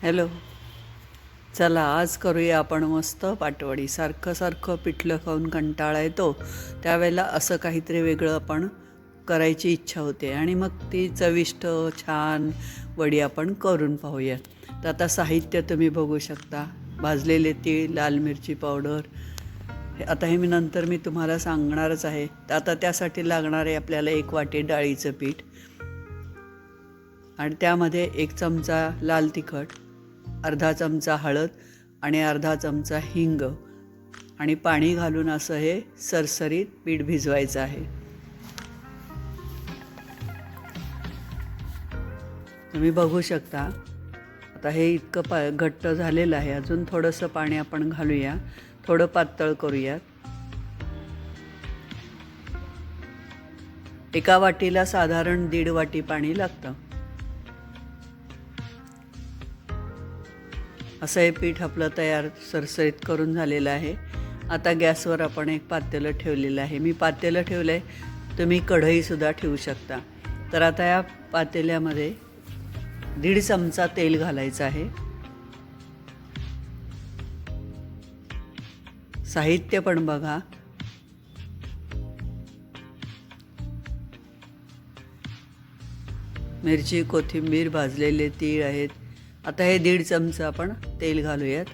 Hello. चला आज करूया आपण मस्त पाटवडी. सारखं सारखं पिठलं खाऊन कंटाळा येतो, त्यावेळेला असं काहीतरी वेगळं आपण करायची इच्छा होते आणि मग ती चविष्ट छान वडी आपण करून पाहूया. तर आता साहित्य तुम्ही बघू शकता. भाजलेले तीळ, लाल मिरची पावडर. आता हे मी तुम्हाला सांगणारच आहे. तर आता त्यासाठी लागणारे आपल्याला 1 वाटी डाळीचं पीठ आणि त्यामध्ये 1 चमचा लाल तिखट, अर्धा चमचा हळद आणि अर्धा चमचा हिंग आणि पाणी घालून असं हे सरसरीत पीठ भिजवायचं आहे. तुम्ही बघू शकता. आता हे इतकं घट्ट झालेलं आहे. अजून थोडंसं पाणी आपण घालूया, थोडं पातळ करूयात. 1 वाटीला साधारण 1.5 वाटी पाणी लागतं. असं हे पीठ आपलं तयार सरसरीत करून झालेलं आहे. आता गॅसवर आपण एक पातेलं ठेवलेलं आहे. मी पातेलं ठेवलं आहे, तुम्ही कढईसुद्धा ठेवू शकता. तर आता या पातेल्यामध्ये 1.5 चमचा तेल घालायचं आहे. साहित्य पण बघा. मिरची, कोथिंबीर, भाजलेले तीळ आहेत. आता हे 1.5 चमचा आपण तेल घालूयात.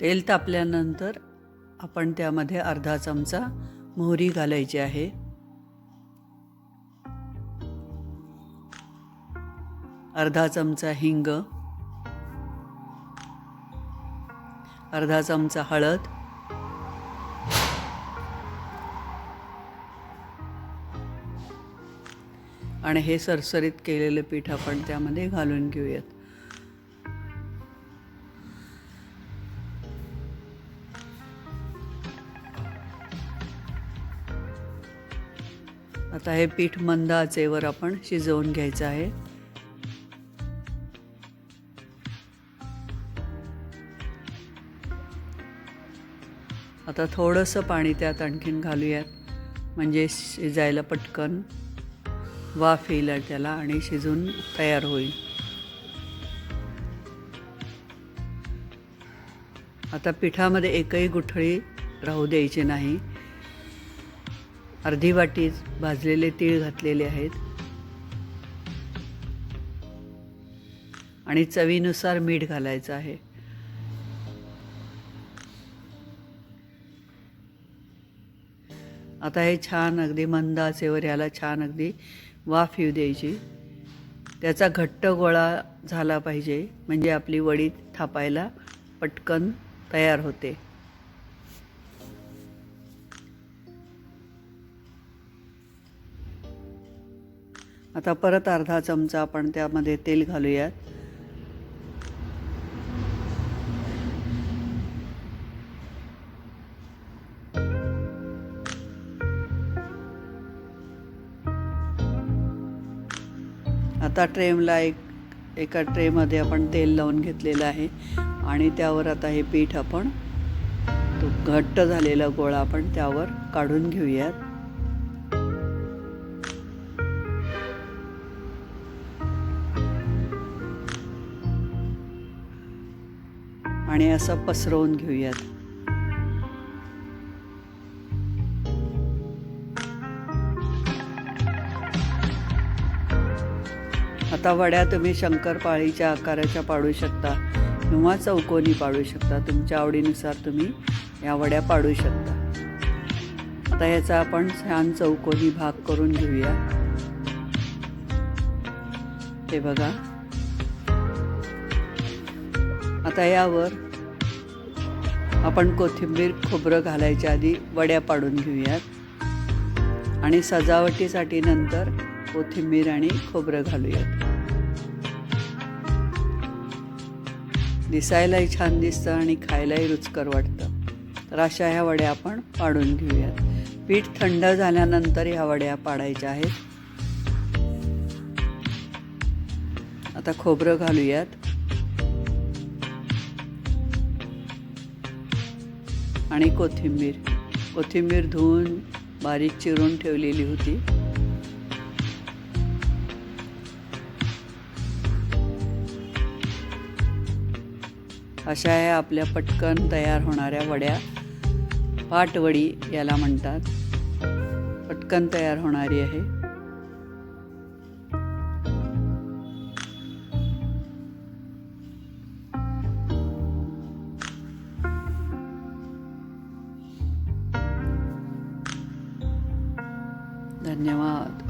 तेल तापल्यानंतर आपण त्यामध्ये अर्धा चमचा मोहरी घालायची आहे. अर्धा चमचा हिंग, अर्धा चमचा हळद, आणि हे सरसरीत केलेलं पीठ आपण त्यामध्ये घालून घेऊयात. आता हे पीठ मंद आचेवर आपण शिजवून घ्यायचं आहे. आता थोडंसं पाणी त्यात आणखीन घालूयात, म्हणजे शिजायला पटकन वाफ येईल त्याला आणि शिजून तयार होईल. आता पिठामध्ये एकही गुठळी राहू द्यायची नाही. अर्धी वाटी भाजलेले तीळ घातलेले आहेत आणि चवीनुसार मीठ घालायचं आहे. आता हे छान अगदी मंद आचेवर याला छान अगदी वाफ येऊ द्यायची. त्याचा घट्ट गोळा झाला पाहिजे, म्हणजे आपली वडी थापायला पटकन तयार होते. आता परत अर्धा चमचा आपण त्यामध्ये तेल घालूयात. आता एका ट्रेमध्ये आपण तेल लावून घेतलेलं आहे आणि त्यावर आता हे पीठ आपण, तो घट्ट झालेला गोळा आपण त्यावर काढून घेऊयात. आणि असं पसरवून घेऊयात. आता वड्या तुम्ही शंकरपाळीच्या आकाराच्या पाडू शकता किंवा चौकोनी पाडू शकता. तुमच्या आवडीनुसार तुम्ही या वड्या पाडू शकता. आता याचा आपण छान चौकोनी भाग करून घेऊया. हे बघा. आता यावर आपण कोथिंबीर, खोबरं घालायच्या आधी वड्या पाडून घेऊयात आणि सजावटीसाठी नंतर कोथिंबीर आणि खोबरं घालूयात. दिसायलाही छान दिसतं आणि खायलाही रुचकर वाटतं. तर अशा ह्या वड्या आपण पाडून घेऊयात. पीठ थंड झाल्यानंतर ह्या वड्या पाडायच्या आहेत. आता खोबरं घालूयात. आणि कोथिंबीर धुवून बारीक चिरून ठेवलेली होती. अशा आहे आपल्या पटकन तयार होणाऱ्या वड्या. पाटवडी याला म्हणतात. पटकन तयार होणारी आहे. धन्यवाद.